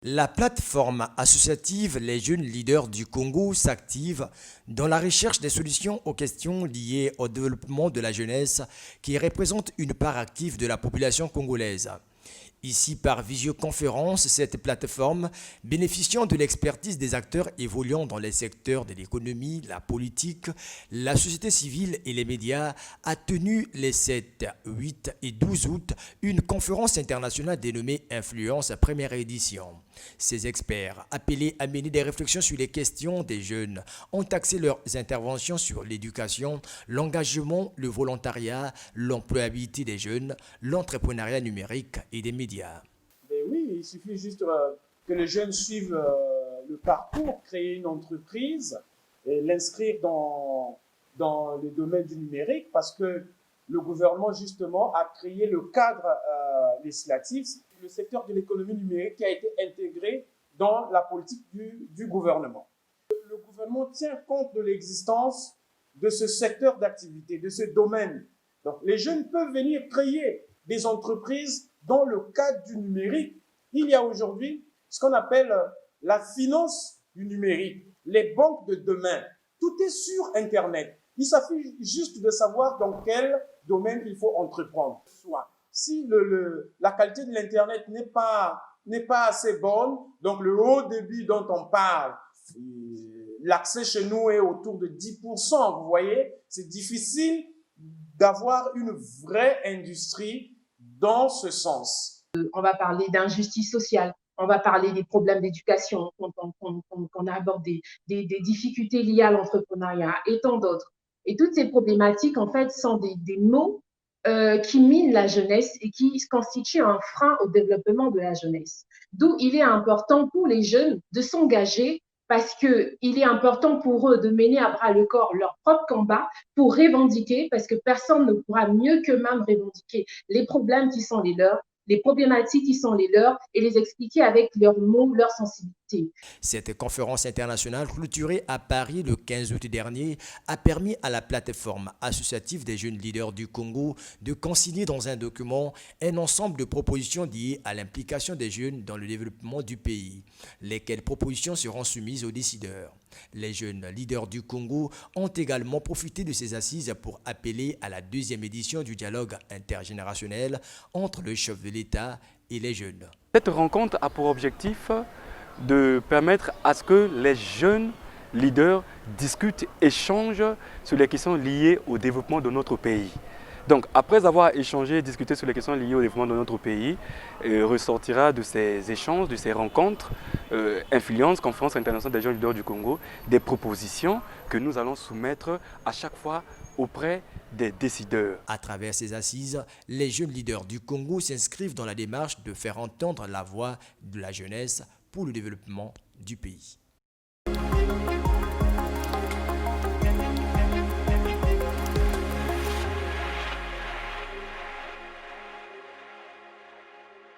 La plateforme associative Les Jeunes Leaders du Congo s'active dans la recherche des solutions aux questions liées au développement de la jeunesse qui représente une part active de la population congolaise. Ici, par visioconférence, cette plateforme, bénéficiant de l'expertise des acteurs évoluant dans les secteurs de l'économie, la politique, la société civile et les médias, a tenu les 7, 8 et 12 août une conférence internationale dénommée Influence première édition. Ces experts, appelés à mener des réflexions sur les questions des jeunes, ont axé leurs interventions sur l'éducation, l'engagement, le volontariat, l'employabilité des jeunes, l'entrepreneuriat numérique et des médias. Mais oui, il suffit juste que les jeunes suivent le parcours, créer une entreprise et l'inscrire dans le domaine du numérique parce que le gouvernement, justement, a créé le cadre législatif, le secteur de l'économie numérique qui a été intégré dans la politique du gouvernement. Le gouvernement tient compte de l'existence de ce secteur d'activité, de ce domaine. Donc, les jeunes peuvent venir créer des entreprises dans le cadre du numérique. Il y a aujourd'hui ce qu'on appelle la finance du numérique, les banques de demain. Tout est sur Internet. Il suffit juste de savoir dans quel domaine il faut entreprendre. Si la qualité de l'Internet n'est pas assez bonne, donc le haut débit dont on parle, l'accès chez nous est autour de 10%. Vous voyez, c'est difficile d'avoir une vraie industrie dans ce sens. On va parler d'injustice sociale, on va parler des problèmes d'éducation, qu'on aborde des difficultés liées à l'entrepreneuriat et tant d'autres. Et toutes ces problématiques, en fait, sont des mots qui minent la jeunesse et qui constituent un frein au développement de la jeunesse. D'où il est important pour les jeunes de s'engager parce qu'il est important pour eux de mener à bras le corps leur propre combat pour revendiquer, parce que personne ne pourra mieux qu'eux-mêmes revendiquer les problèmes qui sont les leurs, les problématiques qui sont les leurs et les expliquer avec leurs mots, leur sensibilité. Cette conférence internationale clôturée à Paris le 15 août dernier a permis à la plateforme associative des jeunes leaders du Congo de consigner dans un document un ensemble de propositions liées à l'implication des jeunes dans le développement du pays, lesquelles propositions seront soumises aux décideurs. Les jeunes leaders du Congo ont également profité de ces assises pour appeler à la deuxième édition du dialogue intergénérationnel entre le chef de l'État et les jeunes. Cette rencontre a pour objectif de permettre à ce que les jeunes leaders discutent, échangent sur les questions liées au développement de notre pays. Donc, après avoir échangé et discuté sur les questions liées au développement de notre pays, ressortira de ces échanges, de ces rencontres, Influence, Conférence internationale des jeunes leaders du Congo, des propositions que nous allons soumettre à chaque fois auprès des décideurs. À travers ces assises, les jeunes leaders du Congo s'inscrivent dans la démarche de faire entendre la voix de la jeunesse pour le développement du pays.